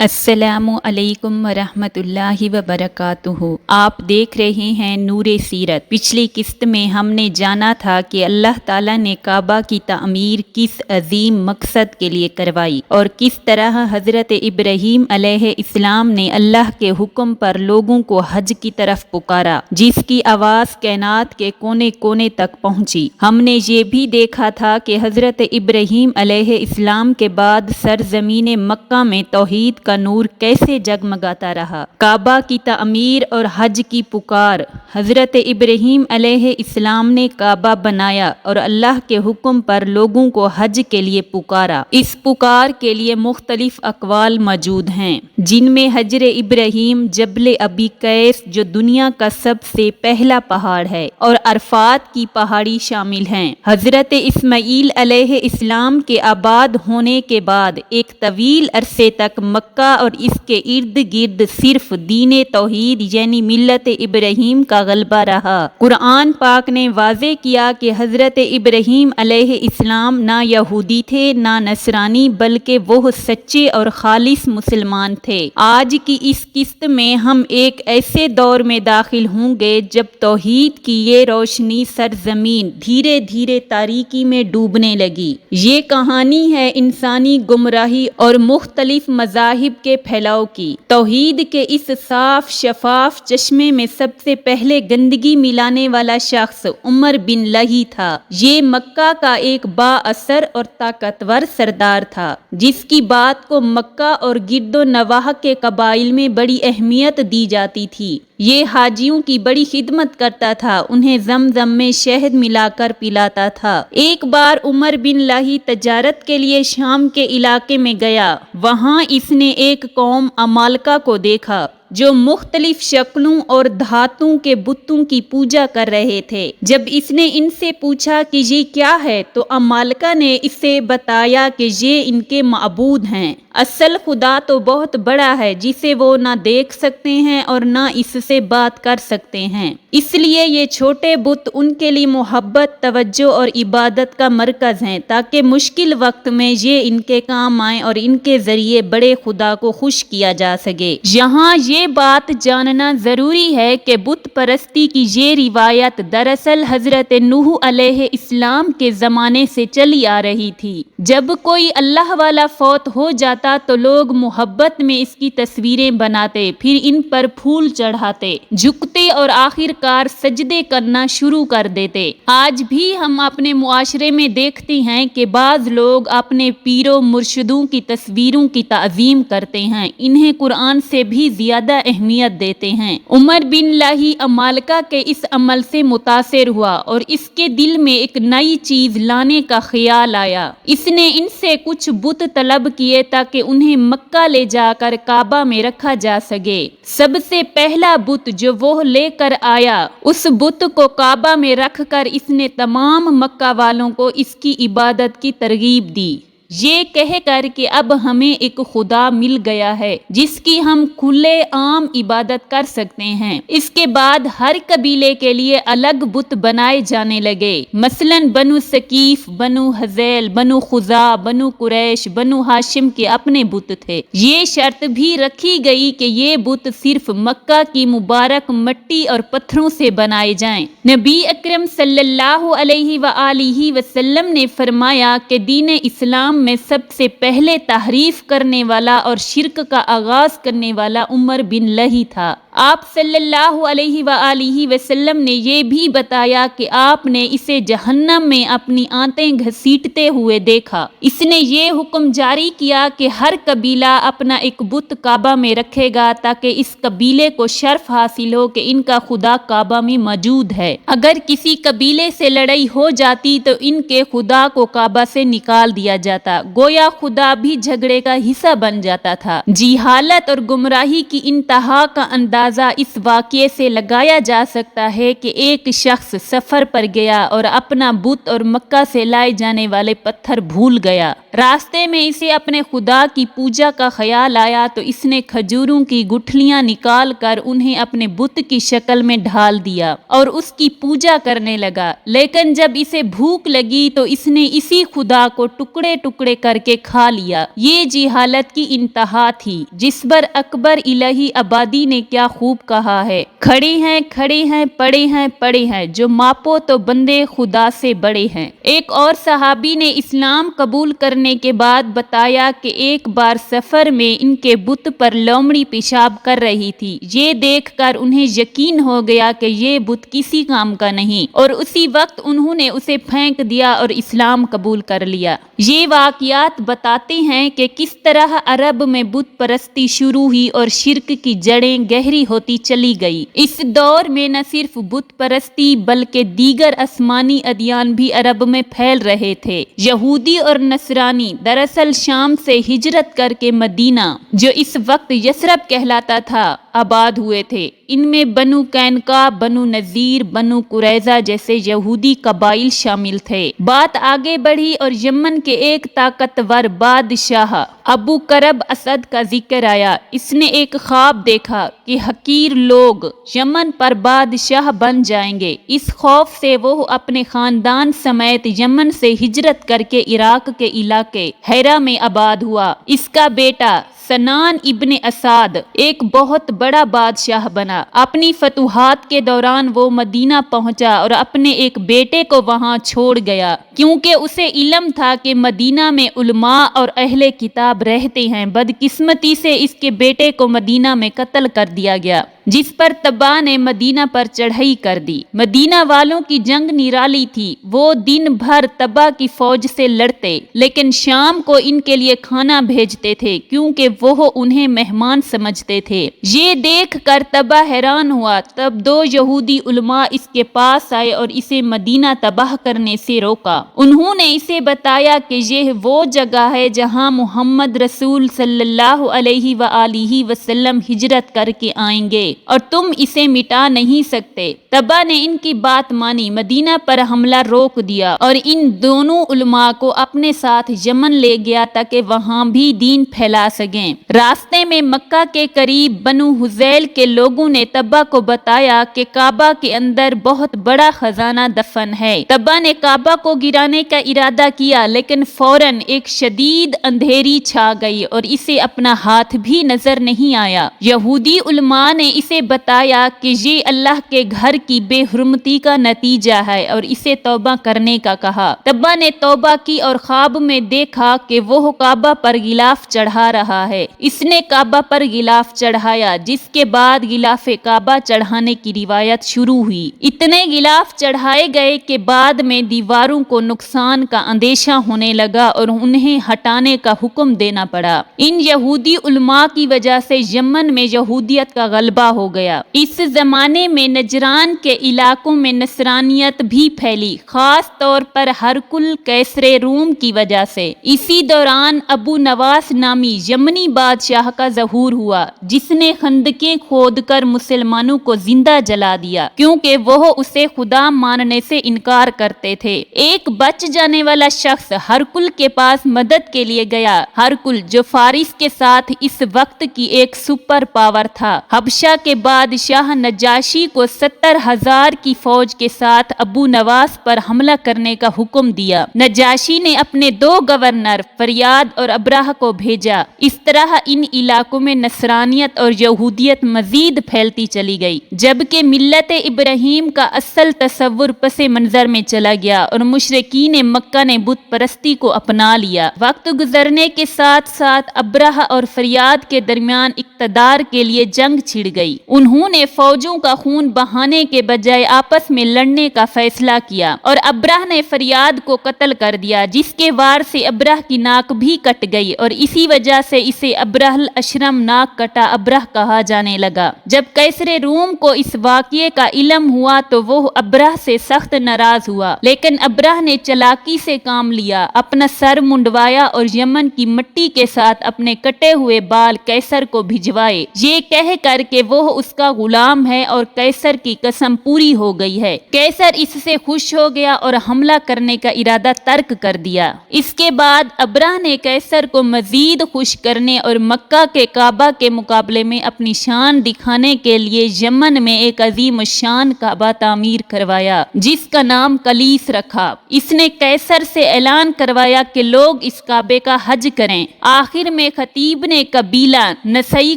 السلام علیکم ورحمۃ اللہ وبرکاتہ۔ آپ دیکھ رہے ہیں نور سیرت۔ پچھلی قسط میں ہم نے جانا تھا کہ اللہ تعالیٰ نے کعبہ کی تعمیر کس عظیم مقصد کے لیے کروائی اور کس طرح حضرت ابراہیم علیہ السلام نے اللہ کے حکم پر لوگوں کو حج کی طرف پکارا، جس کی آواز کائنات کے کونے کونے تک پہنچی۔ ہم نے یہ بھی دیکھا تھا کہ حضرت ابراہیم علیہ السلام کے بعد سرزمین مکہ میں توحید کا نور کیسے جگمگاتا رہا۔ کعبہ کی تعمیر اور حج کی پکار۔ حضرت ابراہیم علیہ السلام نے کعبہ بنایا اور اللہ کے حکم پر لوگوں کو حج کے لیے پکارا۔ اس پکار کے لیے مختلف اقوال موجود ہیں، جن میں حجر ابراہیم، جبل ابی قیس جو دنیا کا سب سے پہلا پہاڑ ہے، اور عرفات کی پہاڑی شامل ہیں۔ حضرت اسماعیل علیہ السلام کے آباد ہونے کے بعد ایک طویل عرصے تک مکہ اور اس کے ارد گرد صرف دین توحید یعنی ملت ابراہیم کا غلبہ رہا۔ قرآن پاک نے واضح کیا کہ حضرت ابراہیم علیہ السلام نہ یہودی تھے نہ نصرانی، بلکہ وہ سچے اور خالص مسلمان تھے۔ آج کی اس قسط میں ہم ایک ایسے دور میں داخل ہوں گے جب توحید کی یہ روشنی سرزمین دھیرے دھیرے تاریکی میں ڈوبنے لگی۔ یہ کہانی ہے انسانی گمراہی اور مختلف مذاہب کے پھیلاؤ کی۔ توحید کے اس صاف شفاف چشمے میں سب سے پہلے گندگی ملانے والا شخص عمر بن لہی تھا۔ یہ مکہ کا ایک با اثر اور طاقتور سردار تھا، جس کی بات کو مکہ اور گرد و نواح کے قبائل میں بڑی اہمیت دی جاتی تھی۔ یہ حاجیوں کی بڑی خدمت کرتا تھا، انہیں زمزم میں شہد ملا کر پلاتا تھا۔ ایک بار عمر بن لہی تجارت کے لیے شام کے علاقے میں گیا۔ وہاں اس نے ایک قوم عمالقہ کو دیکھا جو مختلف شکلوں اور دھاتوں کے بتوں کی پوجا کر رہے تھے۔ جب اس نے ان سے پوچھا کہ یہ کیا ہے تو عمالقہ نے اسے بتایا کہ یہ ان کے معبود ہیں۔ اصل خدا تو بہت بڑا ہے جسے وہ نہ دیکھ سکتے ہیں اور نہ اس سے بات کر سکتے ہیں، اس لیے یہ چھوٹے بت ان کے لیے محبت، توجہ اور عبادت کا مرکز ہیں، تاکہ مشکل وقت میں یہ ان کے کام آئیں اور ان کے ذریعے بڑے خدا کو خوش کیا جا سکے۔ یہاں یہ بات جاننا ضروری ہے کہ بت پرستی کی یہ روایت دراصل حضرت نوح علیہ السلام کے زمانے سے چلی آ رہی تھی۔ جب کوئی اللہ والا فوت ہو جاتا تو لوگ محبت میں اس کی تصویریں بناتے، پھر ان پر پھول چڑھاتے، جھکتے اور آخر کار سجدے کرنا شروع کر دیتے۔ آج بھی ہم اپنے معاشرے میں دیکھتے ہیں کہ بعض لوگ اپنے پیروں مرشدوں کی تصویروں کی تعظیم کرتے ہیں، انہیں قرآن سے بھی زیادہ اہمیت دیتے ہیں۔ عمر بن لہی عمالقہ کے اس عمل سے متاثر ہوا اور اس کے دل میں ایک نئی چیز لانے کا خیال آیا۔ اس نے ان سے کچھ بت طلب کیے تاکہ انہیں مکہ لے جا کر کعبہ میں رکھا جا سکے۔ سب سے پہلا بت جو وہ لے کر آیا، اس بت کو کعبہ میں رکھ کر اس نے تمام مکہ والوں کو اس کی عبادت کی ترغیب دی، یہ کہہ کر کہ اب ہمیں ایک خدا مل گیا ہے جس کی ہم کھلے عام عبادت کر سکتے ہیں۔ اس کے بعد ہر قبیلے کے لیے الگ بت بنائے جانے لگے، مثلاً بنو ثقیف، بنو ہذیل، بنو خزاع، بنو قریش، بنو ہاشم کے اپنے بت تھے۔ یہ شرط بھی رکھی گئی کہ یہ بت صرف مکہ کی مبارک مٹی اور پتھروں سے بنائے جائیں۔ نبی اکرم صلی اللہ علیہ وآلہ وسلم نے فرمایا کہ دین اسلام میں سب سے پہلے تحریف کرنے والا اور شرک کا آغاز کرنے والا عمر بن لہی تھا۔ آپ صلی اللہ علیہ وآلہ وسلم نے یہ بھی بتایا کہ آپ نے اسے جہنم میں اپنی آنتیں گھسیٹتے ہوئے دیکھا۔ اس نے یہ حکم جاری کیا کہ ہر قبیلہ اپنا ایک بت کعبہ میں رکھے گا تاکہ اس قبیلے کو شرف حاصل ہو کہ ان کا خدا کعبہ میں موجود ہے۔ اگر کسی قبیلے سے لڑائی ہو جاتی تو ان کے خدا کو کعبہ سے نکال دیا جاتا، گویا خدا بھی جھگڑے کا حصہ بن جاتا تھا۔ جہالت اور گمراہی کی انتہا کا اندازہ اس واقعے سے لگایا جا سکتا ہے کہ ایک شخص سفر پر گیا اور اپنا بت اور مکہ سے لائے جانے والے پتھر بھول گیا۔ راستے میں اسے اپنے خدا کی پوجا کا خیال آیا تو اس نے کھجوروں کی گٹھلیاں نکال کر انہیں اپنے بت کی شکل میں ڈھال دیا اور اس کی پوجا کرنے لگا، لیکن جب اسے بھوک لگی تو اس نے اسی خدا کو ٹکڑے ٹکڑے ٹکڑے کر کے کھا لیا۔ یہ جہالت کی انتہا تھی، جس پر اکبر الہی آبادی نے کیا خوب کہا ہے: کھڑے ہیں کھڑے ہیں پڑے ہیں پڑے ہیں، جو ماپو تو بندے خدا سے بڑے ہیں۔ ایک اور صحابی نے اسلام قبول کرنے کے بعد بتایا کہ ایک بار سفر میں ان کے بت پر لومڑی پیشاب کر رہی تھی۔ یہ دیکھ کر انہیں یقین ہو گیا کہ یہ بت کسی کام کا نہیں، اور اسی وقت انہوں نے اسے پھینک دیا اور اسلام قبول کر لیا۔ یہ واقعات بتاتے ہیں کہ کس طرح عرب میں بت پرستی شروع ہوئی اور شرک کی جڑیں گہری ہوتی چلی گئی۔ اس دور میں نہ صرف بت پرستی بلکہ دیگر آسمانی ادیان بھی عرب میں پھیل رہے تھے۔ یہودی اور نصرانی دراصل شام سے ہجرت کر کے مدینہ، جو اس وقت یثرب کہلاتا تھا، آباد ہوئے تھے۔ ان میں بنو قینقاع، بنو نذیر، بنو قریظہ جیسے یہودی قبائل شامل تھے۔ بات آگے بڑھی اور یمن کے ایک طاقتور بادشاہ ابو کرب اسد کا ذکر آیا۔ اس نے ایک خواب دیکھا کہ حقیر لوگ یمن پر بادشاہ بن جائیں گے۔ اس خوف سے وہ اپنے خاندان سمیت یمن سے ہجرت کر کے عراق کے علاقے ہیرا میں آباد ہوا۔ اس کا بیٹا سنان ابن اساد ایک بہت بڑا بادشاہ بنا۔ اپنی فتوحات کے دوران وہ مدینہ پہنچا اور اپنے ایک بیٹے کو وہاں چھوڑ گیا، کیونکہ اسے علم تھا کہ مدینہ میں علماء اور اہل کتاب رہتے ہیں۔ بدقسمتی سے اس کے بیٹے کو مدینہ میں قتل کر دیا گیا، جس پر تبا نے مدینہ پر چڑھائی کر دی۔ مدینہ والوں کی جنگ نرالی تھی۔ وہ دن بھر تبا کی فوج سے لڑتے، لیکن شام کو ان کے لیے کھانا بھیجتے تھے، کیونکہ وہ انہیں مہمان سمجھتے تھے۔ یہ دیکھ کر تبا حیران ہوا۔ تب دو یہودی علماء اس کے پاس آئے اور اسے مدینہ تباہ کرنے سے روکا۔ انہوں نے اسے بتایا کہ یہ وہ جگہ ہے جہاں محمد رسول صلی اللہ علیہ وآلہ وسلم ہجرت کر کے آئیں گے، اور تم اسے مٹا نہیں سکتے۔ تبا نے ان کی بات مانی، مدینہ پر حملہ روک دیا اور ان دونوں علماء کو اپنے ساتھ یمن لے گیا تاکہ وہاں بھی دین پھیلا سکیں۔ راستے میں مکہ کے قریب بنو حذیل کے لوگوں نے تبا کو بتایا کہ کعبہ کے اندر بہت بڑا خزانہ دفن ہے۔ تبا نے کعبہ کو گرانے کا ارادہ کیا، لیکن فوراً ایک شدید اندھیری چھا گئی اور اسے اپنا ہاتھ بھی نظر نہیں آیا۔ یہودی علماء نے اسے بتایا کہ یہ اللہ کے گھر کی بے حرمتی کا نتیجہ ہے اور اسے توبہ کرنے کا کہا۔ تبا نے توبہ کی اور خواب میں دیکھا کہ وہ کعبہ پر غلاف چڑھا رہا ہے۔ اس نے کعبہ پر غلاف چڑھایا، جس کے بعد غلاف کعبہ چڑھانے کی روایت شروع ہوئی۔ اتنے غلاف چڑھائے گئے کہ بعد میں دیواروں کو نقصان کا اندیشہ ہونے لگا اور انہیں ہٹانے کا حکم دینا پڑا۔ ان یہودی علماء کی وجہ سے یمن میں یہودیت کا غلبہ ہو گیا۔ اس زمانے میں نجران کے علاقوں میں نصرانیت بھی پھیلی، خاص طور پر ہرقل قیصر روم کی وجہ سے۔ اسی دوران ابو نواس نامی یمنی بادشاہ کا ظہور ہوا، جس نے خندقیں کھود کر مسلمانوں کو زندہ جلا دیا، کیونکہ وہ اسے خدا ماننے سے انکار کرتے تھے۔ ایک بچ جانے والا شخص ہرقل کے پاس مدد کے لیے گیا۔ ہرقل، جو فارس کے ساتھ اس وقت کی ایک سپر پاور تھا، حبشہ کے بادشاہ نجاشی کو 70,000 کی فوج کے ساتھ ابو نواس پر حملہ کرنے کا حکم دیا۔ نجاشی نے اپنے 2 گورنر فریاد اور ابرہ کو بھیجا۔ اس طرح ان علاقوں میں نصرانیت اور یہودیت مزید پھیلتی چلی گئی، جبکہ ملت ابراہیم کا اصل تصور پس منظر میں چلا گیا اور مشرکین مکہ نے بت پرستی کو اپنا لیا۔ وقت گزرنے کے ساتھ ساتھ ابرہ اور فریاد کے درمیان اقتدار کے لیے جنگ چھڑ گئی۔ انہوں نے فوجوں کا خون بہانے کے بجائے آپس میں لڑنے کا فیصلہ کیا اور ابرہ نے فریاد کو قتل کر دیا، جس کے وار سے ابرہ کی ناک بھی کٹ گئی اور اسی وجہ سے اسے ابرہ الاشرم، ناک کٹا ابرہ کہا جانے لگا۔ جب قیصر روم کو اس واقعے کا علم ہوا تو وہ ابرہ سے سخت ناراض ہوا، لیکن ابرہ نے چالاکی سے کام لیا، اپنا سر منڈوایا اور یمن کی مٹی کے ساتھ اپنے کٹے ہوئے بال قیصر کو بھجوائے۔ یہ کہہ کر کہ وہ وہ اس کا غلام ہے اور قیصر کی قسم پوری ہو گئی ہے۔ قیصر اس سے خوش ہو گیا اور حملہ کرنے کا ارادہ ترک کر دیا۔ اس کے بعد ابرہ نے قیصر کو مزید خوش کرنے اور مکہ کے کعبہ کے مقابلے میں اپنی شان دکھانے کے لیے یمن میں ایک عظیم الشان کعبہ تعمیر کروایا جس کا نام کلیس رکھا۔ اس نے قیصر سے اعلان کروایا کہ لوگ اس کعبے کا حج کریں۔ آخر میں خطیب نے قبیلہ نسائی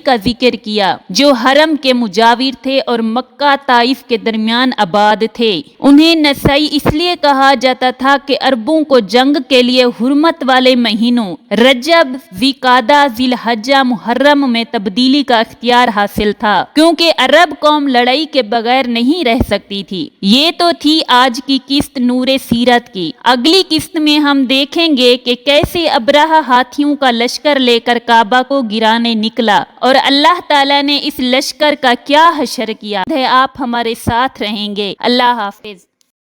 کا ذکر کیا جو حرم کے مجاور تھے اور مکہ طائف کے درمیان آباد تھے۔ انہیں نسائی اس لیے کہا جاتا تھا کہ عربوں کو جنگ کے لیے حرمت والے مہینوں رجب، ذی-قعدہ، ذی الحجہ، محرم میں تبدیلی کا اختیار حاصل تھا کیونکہ عرب قوم لڑائی کے بغیر نہیں رہ سکتی تھی۔ یہ تو تھی آج کی قسط نور سیرت کی۔ اگلی قسط میں ہم دیکھیں گے کہ کیسے ابرہ ہاتھیوں کا لشکر لے کر کعبہ کو گرانے نکلا اور اللہ تعالیٰ نے اس لشکر کا کیا حشر کیا ہے۔ آپ ہمارے ساتھ رہیں گے۔ اللہ حافظ۔